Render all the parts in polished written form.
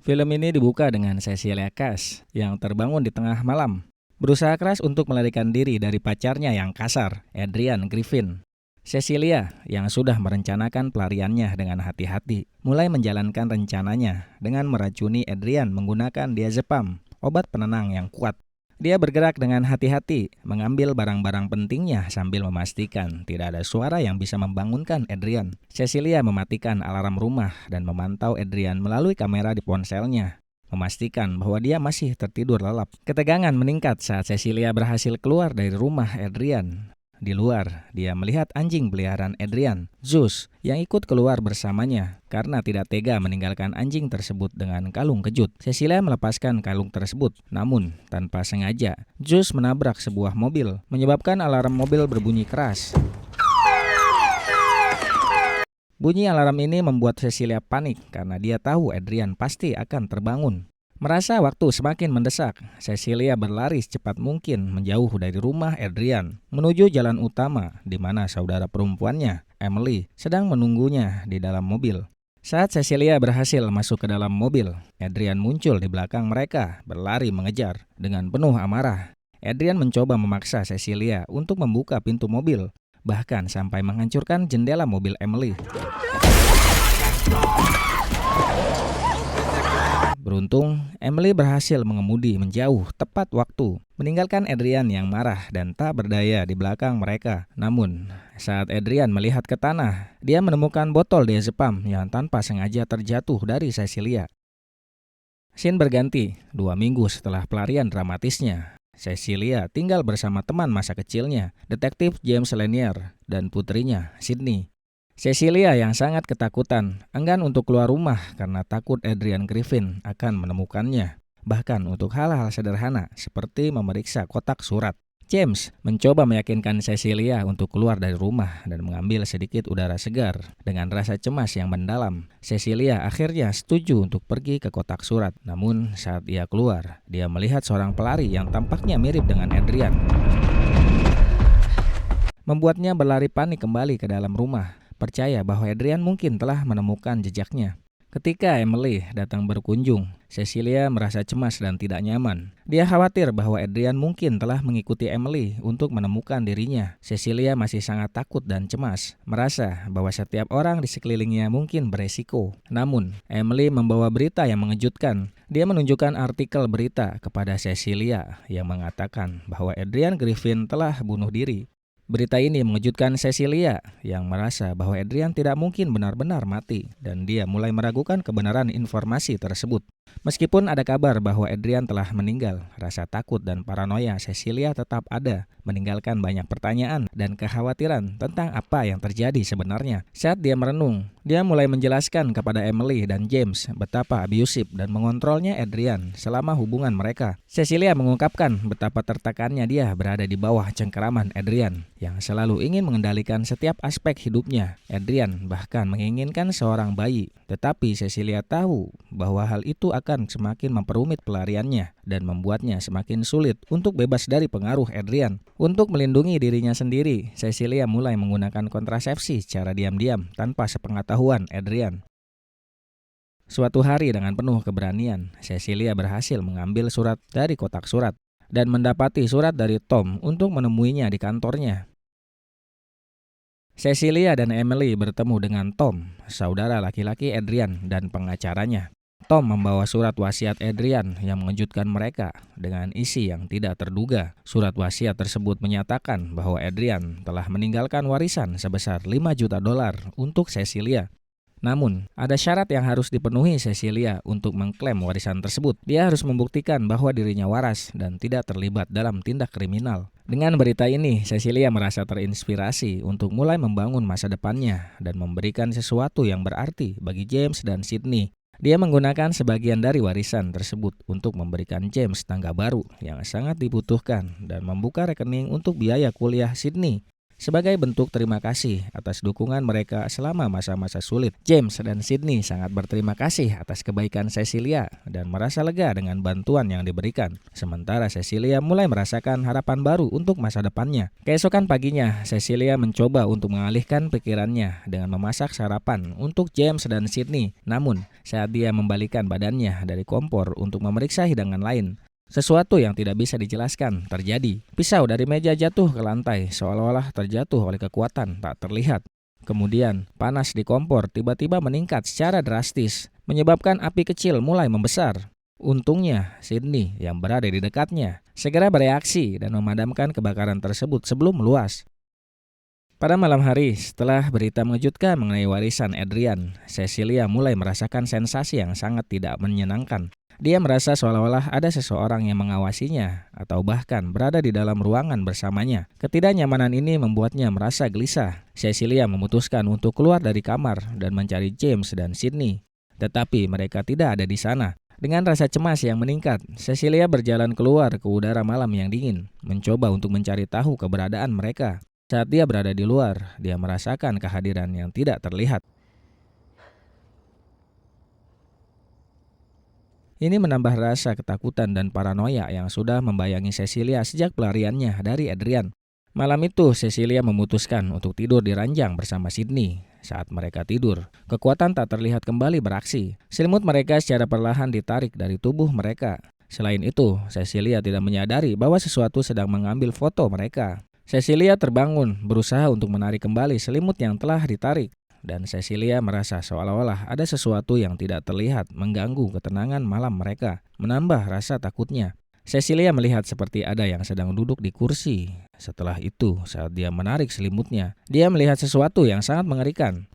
Film ini dibuka dengan Cecilia Cash yang terbangun di tengah malam, berusaha keras untuk melarikan diri dari pacarnya yang kasar, Adrian Griffin. Cecilia yang sudah merencanakan pelariannya dengan hati-hati, mulai menjalankan rencananya dengan meracuni Adrian menggunakan diazepam, obat penenang yang kuat. Dia bergerak dengan hati-hati, mengambil barang-barang pentingnya sambil memastikan tidak ada suara yang bisa membangunkan Adrian. Cecilia mematikan alarm rumah dan memantau Adrian melalui kamera di ponselnya, memastikan bahwa dia masih tertidur lelap. Ketegangan meningkat saat Cecilia berhasil keluar dari rumah Adrian. Di luar, dia melihat anjing peliharaan Adrian, Zeus, yang ikut keluar bersamanya karena tidak tega meninggalkan anjing tersebut dengan kalung kejut. Cecilia melepaskan kalung tersebut, namun tanpa sengaja, Zeus menabrak sebuah mobil, menyebabkan alarm mobil berbunyi keras. Bunyi alarm ini membuat Cecilia panik karena dia tahu Adrian pasti akan terbangun. Merasa waktu semakin mendesak, Cecilia berlari secepat mungkin menjauh dari rumah Adrian, menuju jalan utama di mana saudara perempuannya, Emily, sedang menunggunya di dalam mobil. Saat Cecilia berhasil masuk ke dalam mobil, Adrian muncul di belakang mereka, berlari mengejar. Dengan penuh amarah, Adrian mencoba memaksa Cecilia untuk membuka pintu mobil, bahkan sampai menghancurkan jendela mobil Emily. Beruntung, Emily berhasil mengemudi menjauh tepat waktu, meninggalkan Adrian yang marah dan tak berdaya di belakang mereka. Namun, saat Adrian melihat ke tanah, dia menemukan botol diazepam yang tanpa sengaja terjatuh dari Cecilia. Scene berganti, 2 minggu setelah pelarian dramatisnya. Cecilia tinggal bersama teman masa kecilnya, detektif James Lanier, dan putrinya, Sydney. Cecilia yang sangat ketakutan, enggan untuk keluar rumah karena takut Adrian Griffin akan menemukannya. Bahkan untuk hal-hal sederhana seperti memeriksa kotak surat. James mencoba meyakinkan Cecilia untuk keluar dari rumah dan mengambil sedikit udara segar. Dengan rasa cemas yang mendalam, Cecilia akhirnya setuju untuk pergi ke kotak surat. Namun saat ia keluar, dia melihat seorang pelari yang tampaknya mirip dengan Adrian. Membuatnya berlari panik kembali ke dalam rumah, percaya bahwa Adrian mungkin telah menemukan jejaknya. Ketika Emily datang berkunjung, Cecilia merasa cemas dan tidak nyaman. Dia khawatir bahwa Adrian mungkin telah mengikuti Emily untuk menemukan dirinya. Cecilia masih sangat takut dan cemas, merasa bahwa setiap orang di sekelilingnya mungkin beresiko. Namun, Emily membawa berita yang mengejutkan. Dia menunjukkan artikel berita kepada Cecilia yang mengatakan bahwa Adrian Griffin telah bunuh diri. Berita ini mengejutkan Cecilia yang merasa bahwa Adrian tidak mungkin benar-benar mati dan dia mulai meragukan kebenaran informasi tersebut. Meskipun ada kabar bahwa Adrian telah meninggal, rasa takut dan paranoia Cecilia tetap ada, meninggalkan banyak pertanyaan dan kekhawatiran tentang apa yang terjadi sebenarnya. Saat dia merenung, dia mulai menjelaskan kepada Emily dan James betapa abusif dan mengontrolnya Adrian selama hubungan mereka. Cecilia mengungkapkan betapa tertekannya dia berada di bawah cengkeraman Adrian yang selalu ingin mengendalikan setiap aspek hidupnya. Adrian bahkan menginginkan seorang bayi, tetapi Cecilia tahu bahwa hal itu akan semakin memperumit pelariannya dan membuatnya semakin sulit untuk bebas dari pengaruh Adrian. Untuk melindungi dirinya sendiri, Cecilia mulai menggunakan kontrasepsi secara diam-diam tanpa sepengetahuan Adrian. Suatu hari dengan penuh keberanian, Cecilia berhasil mengambil surat dari kotak surat dan mendapati surat dari Tom untuk menemuinya di kantornya. Cecilia dan Emily bertemu dengan Tom, saudara laki-laki Adrian dan pengacaranya. Tom membawa surat wasiat Adrian yang mengejutkan mereka dengan isi yang tidak terduga. Surat wasiat tersebut menyatakan bahwa Adrian telah meninggalkan warisan sebesar $5 juta untuk Cecilia. Namun, ada syarat yang harus dipenuhi Cecilia untuk mengklaim warisan tersebut. Dia harus membuktikan bahwa dirinya waras dan tidak terlibat dalam tindak kriminal. Dengan berita ini, Cecilia merasa terinspirasi untuk mulai membangun masa depannya dan memberikan sesuatu yang berarti bagi James dan Sydney. Dia menggunakan sebagian dari warisan tersebut untuk memberikan James tangga baru yang sangat dibutuhkan dan membuka rekening untuk biaya kuliah Sydney. sebagai bentuk terima kasih atas dukungan mereka selama masa-masa sulit. James dan Sydney sangat berterima kasih atas kebaikan Cecilia dan merasa lega dengan bantuan yang diberikan. Sementara Cecilia mulai merasakan harapan baru untuk masa depannya. Keesokan paginya, Cecilia mencoba untuk mengalihkan pikirannya dengan memasak sarapan untuk James dan Sydney. Namun, saat dia membalikan badannya dari kompor untuk memeriksa hidangan lain, sesuatu yang tidak bisa dijelaskan terjadi. Pisau dari meja jatuh ke lantai seolah-olah terjatuh oleh kekuatan tak terlihat. Kemudian, panas di kompor tiba-tiba meningkat secara drastis, menyebabkan api kecil mulai membesar. Untungnya, Sydney yang berada di dekatnya segera bereaksi dan memadamkan kebakaran tersebut sebelum meluas. Pada malam hari, setelah berita mengejutkan mengenai warisan Adrian, Cecilia mulai merasakan sensasi yang sangat tidak menyenangkan. Dia merasa seolah-olah ada seseorang yang mengawasinya atau bahkan berada di dalam ruangan bersamanya. Ketidaknyamanan ini membuatnya merasa gelisah. Cecilia memutuskan untuk keluar dari kamar dan mencari James dan Sydney. Tetapi mereka tidak ada di sana. Dengan rasa cemas yang meningkat, Cecilia berjalan keluar ke udara malam yang dingin, mencoba untuk mencari tahu keberadaan mereka. Saat dia berada di luar, dia merasakan kehadiran yang tidak terlihat. Ini menambah rasa ketakutan dan paranoia yang sudah membayangi Cecilia sejak pelariannya dari Adrian. Malam itu, Cecilia memutuskan untuk tidur di ranjang bersama Sydney. Saat mereka tidur, kekuatan tak terlihat kembali beraksi. Selimut mereka secara perlahan ditarik dari tubuh mereka. Selain itu, Cecilia tidak menyadari bahwa sesuatu sedang mengambil foto mereka. Cecilia terbangun, berusaha untuk menarik kembali selimut yang telah ditarik. Dan Cecilia merasa seolah-olah ada sesuatu yang tidak terlihat mengganggu ketenangan malam mereka, menambah rasa takutnya. Cecilia melihat seperti ada yang sedang duduk di kursi. Setelah itu, saat dia menarik selimutnya, dia melihat sesuatu yang sangat mengerikan.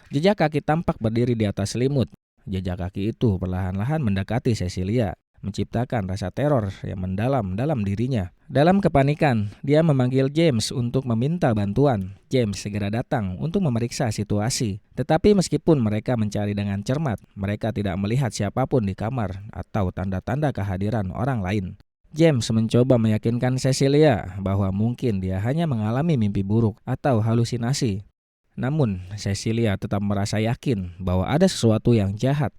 Jejak kaki tampak berdiri di atas selimut. Jejak kaki itu perlahan-lahan mendekati Cecilia, menciptakan rasa teror yang mendalam dalam dirinya. Dalam kepanikan, dia memanggil James untuk meminta bantuan. James segera datang untuk memeriksa situasi. Tetapi meskipun mereka mencari dengan cermat, mereka tidak melihat siapapun di kamar atau tanda-tanda kehadiran orang lain. James mencoba meyakinkan Cecilia bahwa mungkin dia hanya mengalami mimpi buruk atau halusinasi. Namun, Cecilia tetap merasa yakin bahwa ada sesuatu yang jahat.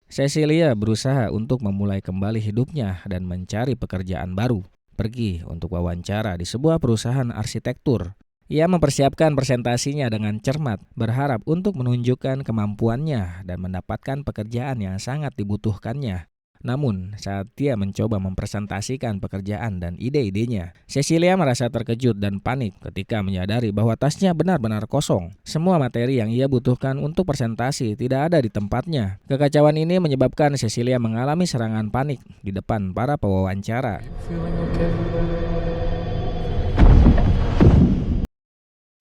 Cecilia berusaha untuk memulai kembali hidupnya dan mencari pekerjaan baru. Pergi untuk wawancara di sebuah perusahaan arsitektur. Ia mempersiapkan presentasinya dengan cermat, berharap untuk menunjukkan kemampuannya dan mendapatkan pekerjaan yang sangat dibutuhkannya. Namun, saat dia mencoba mempresentasikan pekerjaan dan ide-idenya, Cecilia merasa terkejut dan panik ketika menyadari bahwa tasnya benar-benar kosong. Semua materi yang ia butuhkan untuk presentasi tidak ada di tempatnya. Kekacauan ini menyebabkan Cecilia mengalami serangan panik di depan para pewawancara.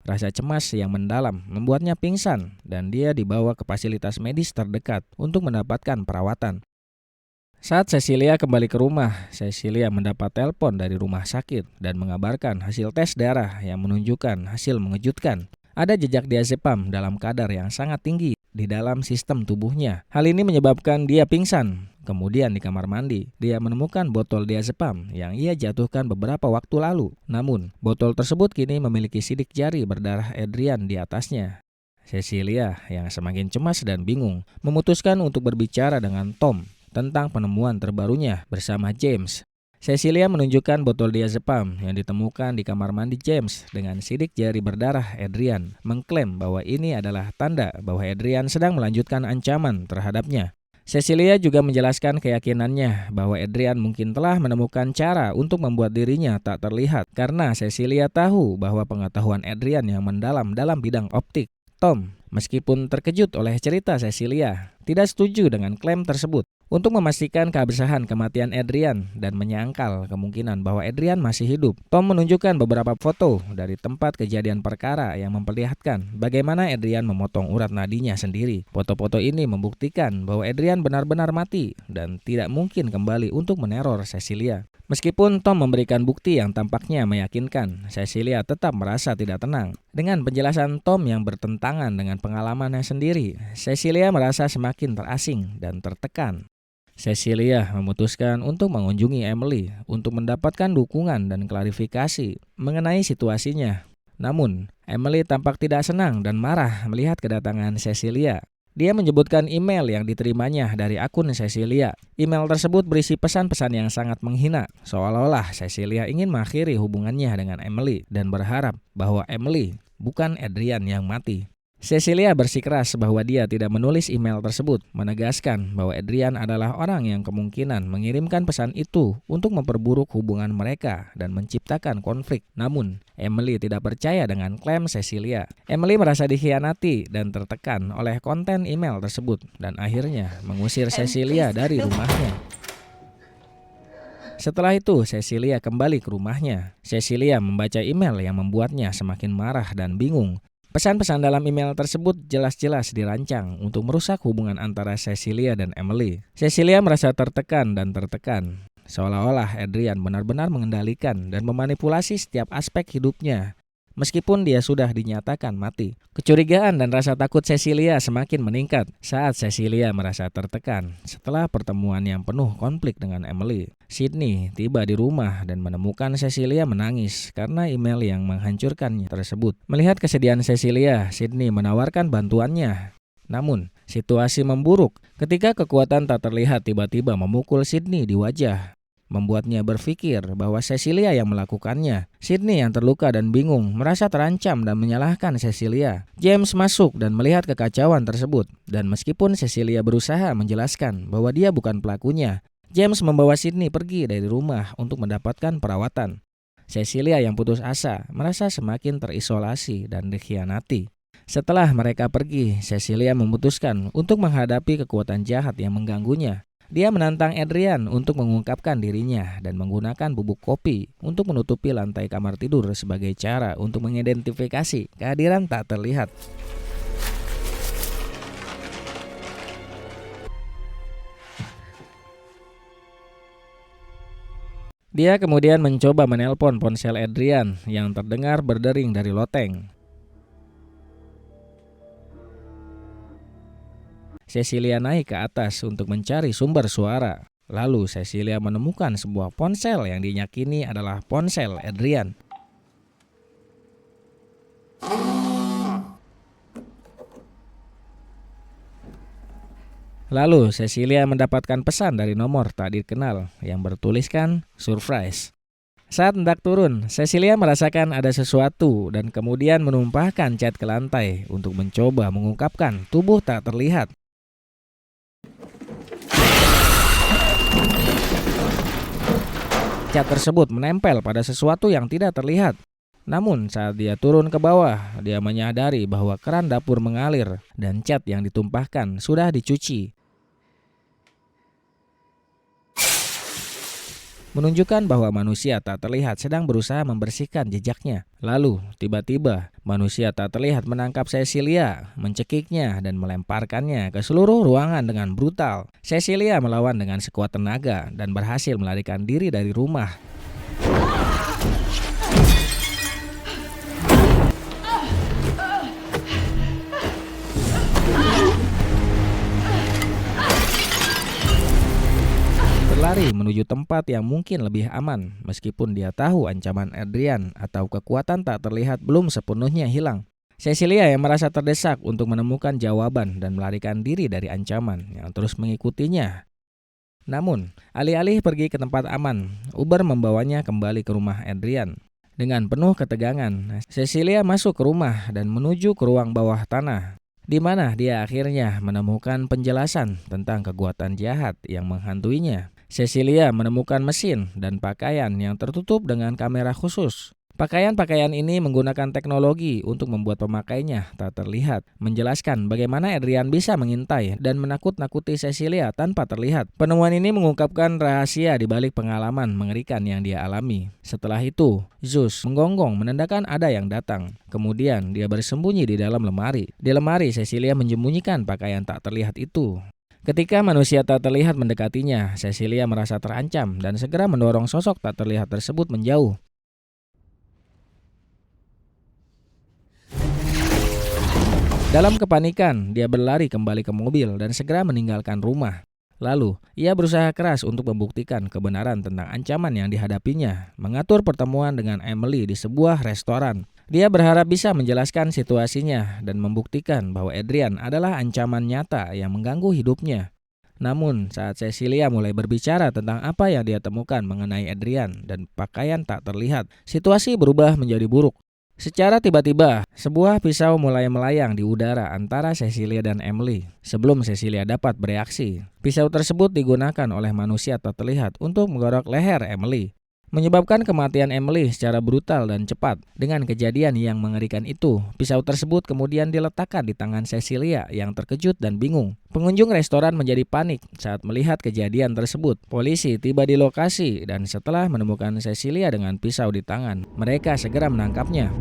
Rasa cemas yang mendalam membuatnya pingsan dan dia dibawa ke fasilitas medis terdekat untuk mendapatkan perawatan. Saat Cecilia kembali ke rumah, Cecilia mendapat telepon dari rumah sakit dan mengabarkan hasil tes darah yang menunjukkan hasil mengejutkan. Ada jejak diazepam dalam kadar yang sangat tinggi di dalam sistem tubuhnya. Hal ini menyebabkan dia pingsan. Kemudian di kamar mandi, dia menemukan botol diazepam yang ia jatuhkan beberapa waktu lalu. Namun, botol tersebut kini memiliki sidik jari berdarah Adrian di atasnya. Cecilia yang semakin cemas dan bingung memutuskan untuk berbicara dengan Tom tentang penemuan terbarunya bersama James. Cecilia menunjukkan botol diazepam yang ditemukan di kamar mandi James dengan sidik jari berdarah Adrian, mengklaim bahwa ini adalah tanda bahwa Adrian sedang melanjutkan ancaman terhadapnya. Cecilia juga menjelaskan keyakinannya bahwa Adrian mungkin telah menemukan cara untuk membuat dirinya tak terlihat karena Cecilia tahu bahwa pengetahuan Adrian yang mendalam dalam bidang optik. Tom, meskipun terkejut oleh cerita Cecilia, tidak setuju dengan klaim tersebut. Untuk memastikan keabsahan kematian Adrian dan menyangkal kemungkinan bahwa Adrian masih hidup, Tom menunjukkan beberapa foto dari tempat kejadian perkara yang memperlihatkan bagaimana Adrian memotong urat nadinya sendiri. Foto-foto ini membuktikan bahwa Adrian benar-benar mati dan tidak mungkin kembali untuk meneror Cecilia. Meskipun Tom memberikan bukti yang tampaknya meyakinkan, Cecilia tetap merasa tidak tenang. Dengan penjelasan Tom yang bertentangan dengan pengalamannya sendiri, Cecilia merasa semakin terasing dan tertekan. Cecilia memutuskan untuk mengunjungi Emily untuk mendapatkan dukungan dan klarifikasi mengenai situasinya. Namun, Emily tampak tidak senang dan marah melihat kedatangan Cecilia. Dia menyebutkan email yang diterimanya dari akun Cecilia. Email tersebut berisi pesan-pesan yang sangat menghina, seolah-olah Cecilia ingin mengakhiri hubungannya dengan Emily dan berharap bahwa Emily bukan Adrian yang mati. Cecilia bersikeras bahwa dia tidak menulis email tersebut, menegaskan bahwa Adrian adalah orang yang kemungkinan mengirimkan pesan itu untuk memperburuk hubungan mereka dan menciptakan konflik. Namun, Emily tidak percaya dengan klaim Cecilia. Emily merasa dikhianati dan tertekan oleh konten email tersebut dan akhirnya mengusir Cecilia dari rumahnya. Setelah itu, Cecilia kembali ke rumahnya. Cecilia membaca email yang membuatnya semakin marah dan bingung. Pesan-pesan dalam email tersebut jelas-jelas dirancang untuk merusak hubungan antara Cecilia dan Emily. Cecilia merasa tertekan dan tertekan, seolah-olah Adrian benar-benar mengendalikan dan memanipulasi setiap aspek hidupnya. Meskipun dia sudah dinyatakan mati, kecurigaan dan rasa takut Cecilia semakin meningkat saat Cecilia merasa tertekan setelah pertemuan yang penuh konflik dengan Emily. Sydney tiba di rumah dan menemukan Cecilia menangis karena email yang menghancurkannya tersebut. Melihat kesedihan Cecilia, Sydney menawarkan bantuannya. Namun, situasi memburuk ketika kekuatan tak terlihat tiba-tiba memukul Sydney di wajah, membuatnya berpikir bahwa Cecilia yang melakukannya. Sydney yang terluka dan bingung merasa terancam dan menyalahkan Cecilia. James masuk dan melihat kekacauan tersebut, dan meskipun Cecilia berusaha menjelaskan bahwa dia bukan pelakunya, James membawa Sydney pergi dari rumah untuk mendapatkan perawatan. Cecilia yang putus asa merasa semakin terisolasi dan dikhianati. Setelah mereka pergi, Cecilia memutuskan untuk menghadapi kekuatan jahat yang mengganggunya. Dia menantang Adrian untuk mengungkapkan dirinya dan menggunakan bubuk kopi untuk menutupi lantai kamar tidur sebagai cara untuk mengidentifikasi kehadiran tak terlihat. Dia kemudian mencoba menelpon ponsel Adrian yang terdengar berdering dari loteng. Cecilia naik ke atas untuk mencari sumber suara. Lalu Cecilia menemukan sebuah ponsel yang diyakini adalah ponsel Adrian. Lalu Cecilia mendapatkan pesan dari nomor tak dikenal yang bertuliskan surprise. Saat hendak turun, Cecilia merasakan ada sesuatu dan kemudian menumpahkan cat ke lantai untuk mencoba mengungkapkan tubuh tak terlihat. Cat tersebut menempel pada sesuatu yang tidak terlihat. Namun saat dia turun ke bawah, dia menyadari bahwa keran dapur mengalir dan cat yang ditumpahkan sudah dicuci, menunjukkan bahwa manusia tak terlihat sedang berusaha membersihkan jejaknya. Lalu, tiba-tiba, manusia tak terlihat menangkap Cecilia, mencekiknya dan melemparkannya ke seluruh ruangan dengan brutal. Cecilia melawan dengan sekuat tenaga dan berhasil melarikan diri dari rumah. Berlari menuju tempat yang mungkin lebih aman, meskipun dia tahu ancaman Adrian atau kekuatan tak terlihat belum sepenuhnya hilang. Cecilia yang merasa terdesak untuk menemukan jawaban dan melarikan diri dari ancaman yang terus mengikutinya. Namun, alih-alih pergi ke tempat aman, Uber membawanya kembali ke rumah Adrian. Dengan penuh ketegangan, Cecilia masuk ke rumah dan menuju ke ruang bawah tanah, di mana dia akhirnya menemukan penjelasan tentang kekuatan jahat yang menghantuinya. Cecilia menemukan mesin dan pakaian yang tertutup dengan kamera khusus. Pakaian-pakaian ini menggunakan teknologi untuk membuat pemakainya tak terlihat, menjelaskan bagaimana Adrian bisa mengintai dan menakut-nakuti Cecilia tanpa terlihat. Penemuan ini mengungkapkan rahasia di balik pengalaman mengerikan yang dia alami. Setelah itu, Zeus menggonggong menandakan ada yang datang. Kemudian dia bersembunyi di dalam lemari. Di lemari, Cecilia menyembunyikan pakaian tak terlihat itu. Ketika manusia tak terlihat mendekatinya, Cecilia merasa terancam dan segera mendorong sosok tak terlihat tersebut menjauh. Dalam kepanikan, dia berlari kembali ke mobil dan segera meninggalkan rumah. Lalu, ia berusaha keras untuk membuktikan kebenaran tentang ancaman yang dihadapinya, mengatur pertemuan dengan Emily di sebuah restoran. Dia berharap bisa menjelaskan situasinya dan membuktikan bahwa Adrian adalah ancaman nyata yang mengganggu hidupnya. Namun, saat Cecilia mulai berbicara tentang apa yang dia temukan mengenai Adrian dan pakaian tak terlihat, situasi berubah menjadi buruk. Secara tiba-tiba, sebuah pisau mulai melayang di udara antara Cecilia dan Emily. Sebelum Cecilia dapat bereaksi, pisau tersebut digunakan oleh manusia tak terlihat untuk menggorok leher Emily, menyebabkan kematian Emily secara brutal dan cepat. Dengan kejadian yang mengerikan itu, pisau tersebut kemudian diletakkan di tangan Cecilia yang terkejut dan bingung. Pengunjung restoran menjadi panik saat melihat kejadian tersebut. Polisi tiba di lokasi dan setelah menemukan Cecilia dengan pisau di tangan, mereka segera menangkapnya.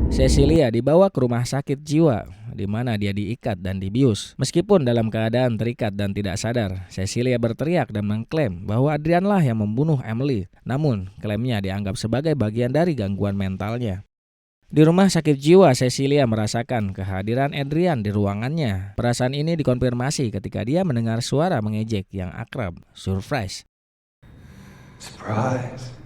Cecilia dibawa ke rumah sakit jiwa, di mana dia diikat dan dibius. Meskipun dalam keadaan terikat dan tidak sadar, Cecilia berteriak dan mengklaim bahwa Adrianlah yang membunuh Emily. Namun, klaimnya dianggap sebagai bagian dari gangguan mentalnya. Di rumah sakit jiwa, Cecilia merasakan kehadiran Adrian di ruangannya. Perasaan ini dikonfirmasi ketika dia mendengar suara mengejek yang akrab, surprise. Surprise.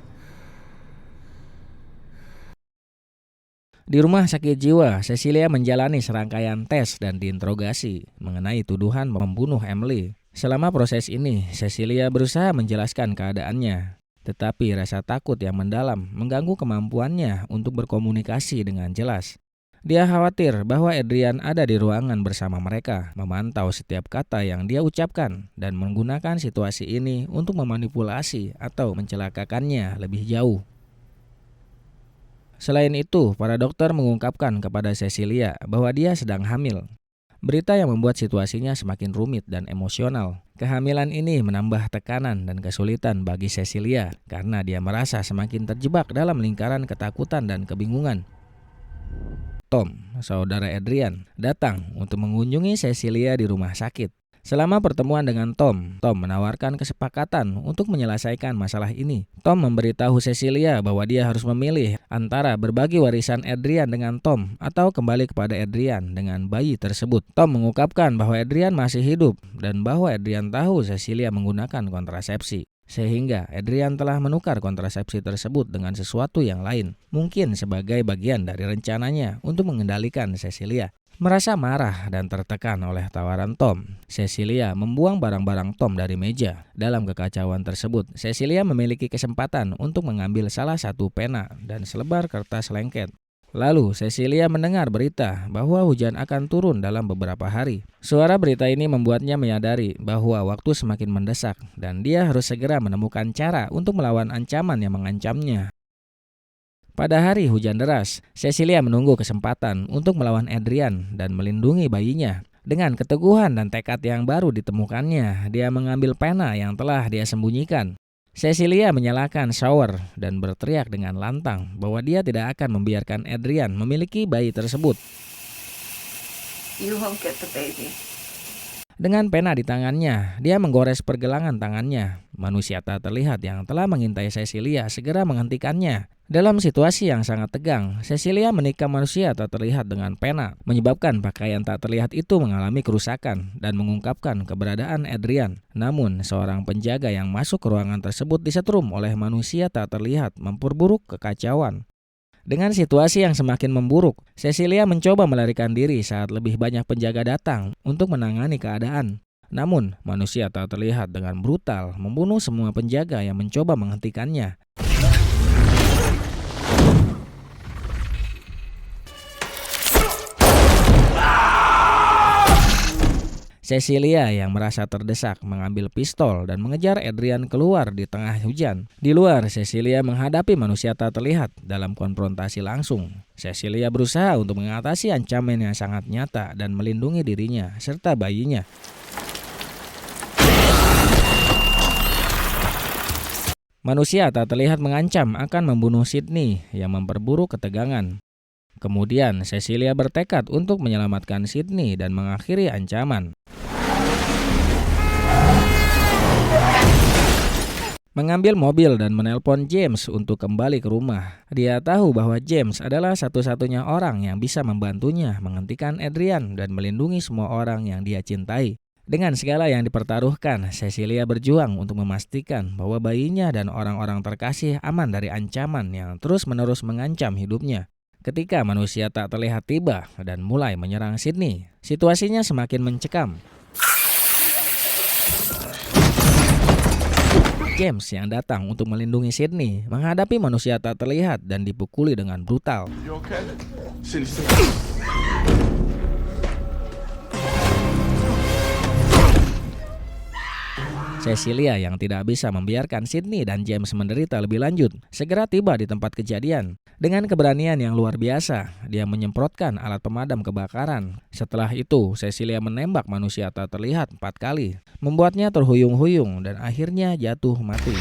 Di rumah sakit jiwa, Cecilia menjalani serangkaian tes dan diinterogasi mengenai tuduhan membunuh Emily. Selama proses ini, Cecilia berusaha menjelaskan keadaannya, tetapi rasa takut yang mendalam mengganggu kemampuannya untuk berkomunikasi dengan jelas. Dia khawatir bahwa Adrian ada di ruangan bersama mereka, memantau setiap kata yang dia ucapkan, dan menggunakan situasi ini untuk memanipulasi atau mencelakakannya lebih jauh. Selain itu, para dokter mengungkapkan kepada Cecilia bahwa dia sedang hamil. Berita yang membuat situasinya semakin rumit dan emosional. Kehamilan ini menambah tekanan dan kesulitan bagi Cecilia karena dia merasa semakin terjebak dalam lingkaran ketakutan dan kebingungan. Tom, saudara Adrian, datang untuk mengunjungi Cecilia di rumah sakit. Selama pertemuan dengan Tom menawarkan kesepakatan untuk menyelesaikan masalah ini. Tom memberitahu Cecilia bahwa dia harus memilih antara berbagi warisan Adrian dengan Tom atau kembali kepada Adrian dengan bayi tersebut. Tom mengungkapkan bahwa Adrian masih hidup dan bahwa Adrian tahu Cecilia menggunakan kontrasepsi. Sehingga Adrian telah menukar kontrasepsi tersebut dengan sesuatu yang lain, mungkin sebagai bagian dari rencananya untuk mengendalikan Cecilia. Merasa marah dan tertekan oleh tawaran Tom, Cecilia membuang barang-barang Tom dari meja. Dalam kekacauan tersebut, Cecilia memiliki kesempatan untuk mengambil salah satu pena dan selebar kertas lengket. Lalu, Cecilia mendengar berita bahwa hujan akan turun dalam beberapa hari. Suara berita ini membuatnya menyadari bahwa waktu semakin mendesak dan dia harus segera menemukan cara untuk melawan ancaman yang mengancamnya. Pada hari hujan deras, Cecilia menunggu kesempatan untuk melawan Adrian dan melindungi bayinya. Dengan keteguhan dan tekad yang baru ditemukannya, dia mengambil pena yang telah dia sembunyikan. Cecilia menyalakan shower dan berteriak dengan lantang bahwa dia tidak akan membiarkan Adrian memiliki bayi tersebut. You won't get the baby. Dengan pena di tangannya, dia menggores pergelangan tangannya. Manusia tak terlihat yang telah mengintai Cecilia segera menghentikannya. Dalam situasi yang sangat tegang, Cecilia menikam manusia tak terlihat dengan pena, menyebabkan pakaian tak terlihat itu mengalami kerusakan dan mengungkapkan keberadaan Adrian. Namun, seorang penjaga yang masuk ke ruangan tersebut disetrum oleh manusia tak terlihat, memperburuk kekacauan. Dengan situasi yang semakin memburuk, Cecilia mencoba melarikan diri saat lebih banyak penjaga datang untuk menangani keadaan. Namun, manusia tak terlihat dengan brutal membunuh semua penjaga yang mencoba menghentikannya. Cecilia yang merasa terdesak mengambil pistol dan mengejar Adrian keluar di tengah hujan. Di luar, Cecilia menghadapi manusia tak terlihat dalam konfrontasi langsung. Cecilia berusaha untuk mengatasi ancaman yang sangat nyata dan melindungi dirinya serta bayinya. Manusia tak terlihat mengancam akan membunuh Sydney yang memperburuk ketegangan. Kemudian, Cecilia bertekad untuk menyelamatkan Sydney dan mengakhiri ancaman. Mengambil mobil dan menelpon James untuk kembali ke rumah. Dia tahu bahwa James adalah satu-satunya orang yang bisa membantunya menghentikan Adrian dan melindungi semua orang yang dia cintai. Dengan segala yang dipertaruhkan, Cecilia berjuang untuk memastikan bahwa bayinya dan orang-orang terkasih aman dari ancaman yang terus-menerus mengancam hidupnya. Ketika manusia tak terlihat tiba dan mulai menyerang Sydney, situasinya semakin mencekam. James yang datang untuk melindungi Sydney menghadapi manusia tak terlihat dan dipukuli dengan brutal. Cecilia yang tidak bisa membiarkan Sydney dan James menderita lebih lanjut, segera tiba di tempat kejadian. Dengan keberanian yang luar biasa, dia menyemprotkan alat pemadam kebakaran. Setelah itu, Cecilia menembak manusia tak terlihat 4 kali, membuatnya terhuyung-huyung dan akhirnya jatuh mati.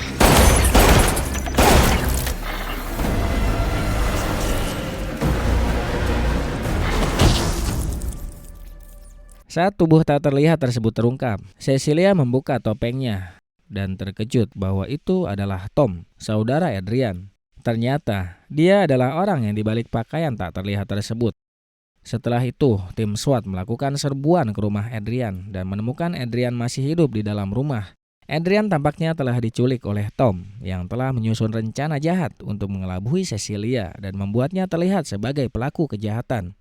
Saat tubuh tak terlihat tersebut terungkap, Cecilia membuka topengnya dan terkejut bahwa itu adalah Tom, saudara Adrian. Ternyata, dia adalah orang yang dibalik pakaian tak terlihat tersebut. Setelah itu, tim SWAT melakukan serbuan ke rumah Adrian dan menemukan Adrian masih hidup di dalam rumah. Adrian tampaknya telah diculik oleh Tom yang telah menyusun rencana jahat untuk mengelabui Cecilia dan membuatnya terlihat sebagai pelaku kejahatan.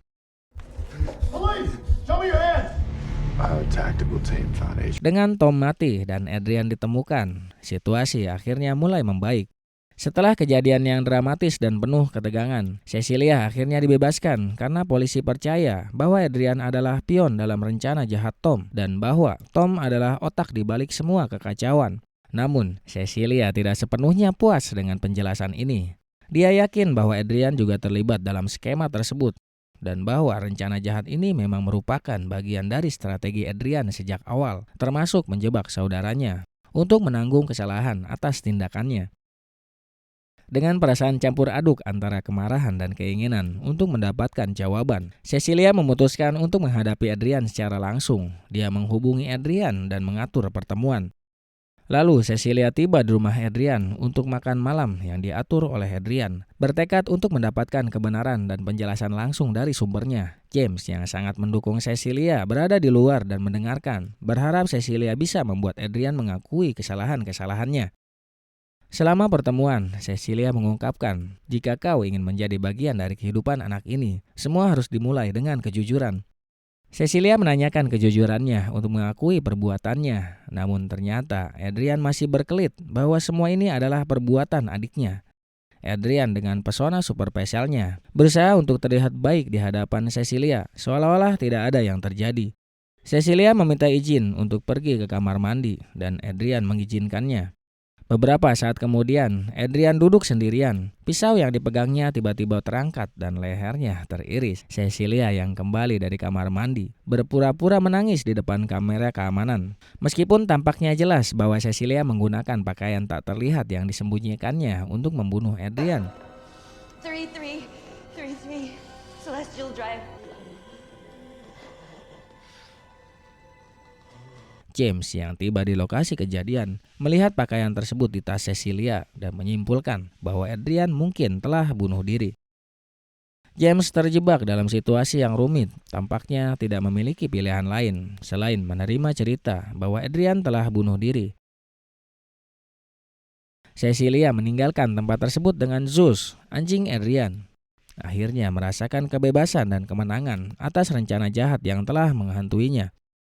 Dengan Tom mati dan Adrian ditemukan, situasi akhirnya mulai membaik. Setelah kejadian yang dramatis dan penuh ketegangan, Cecilia akhirnya dibebaskan karena polisi percaya bahwa Adrian adalah pion dalam rencana jahat Tom dan bahwa Tom adalah otak di balik semua kekacauan. Namun, Cecilia tidak sepenuhnya puas dengan penjelasan ini. Dia yakin bahwa Adrian juga terlibat dalam skema tersebut dan bahwa rencana jahat ini memang merupakan bagian dari strategi Adrian sejak awal, termasuk menjebak saudaranya untuk menanggung kesalahan atas tindakannya. Dengan perasaan campur aduk antara kemarahan dan keinginan untuk mendapatkan jawaban, Cecilia memutuskan untuk menghadapi Adrian secara langsung. Dia menghubungi Adrian dan mengatur pertemuan. Lalu Cecilia tiba di rumah Adrian untuk makan malam yang diatur oleh Adrian, bertekad untuk mendapatkan kebenaran dan penjelasan langsung dari sumbernya. James yang sangat mendukung Cecilia berada di luar dan mendengarkan, berharap Cecilia bisa membuat Adrian mengakui kesalahan-kesalahannya. Selama pertemuan, Cecilia mengungkapkan, jika kau ingin menjadi bagian dari kehidupan anak ini, semua harus dimulai dengan kejujuran. Cecilia menanyakan kejujurannya untuk mengakui perbuatannya, namun ternyata Adrian masih berkelit bahwa semua ini adalah perbuatan adiknya. Adrian dengan pesona super spesialnya berusaha untuk terlihat baik di hadapan Cecilia, seolah-olah tidak ada yang terjadi. Cecilia meminta izin untuk pergi ke kamar mandi dan Adrian mengizinkannya. Beberapa saat kemudian, Adrian duduk sendirian. Pisau yang dipegangnya tiba-tiba terangkat dan lehernya teriris. Cecilia yang kembali dari kamar mandi berpura-pura menangis di depan kamera keamanan. Meskipun tampaknya jelas bahwa Cecilia menggunakan pakaian tak terlihat yang disembunyikannya untuk membunuh Adrian. 3333 Celestial Drive. James yang tiba di lokasi kejadian melihat pakaian tersebut di tas Cecilia dan menyimpulkan bahwa Adrian mungkin telah bunuh diri. James terjebak dalam situasi yang rumit, tampaknya tidak memiliki pilihan lain selain menerima cerita bahwa Adrian telah bunuh diri. Cecilia meninggalkan tempat tersebut dengan Zeus, anjing Adrian. Akhirnya merasakan kebebasan dan kemenangan atas rencana jahat yang telah menghantuinya.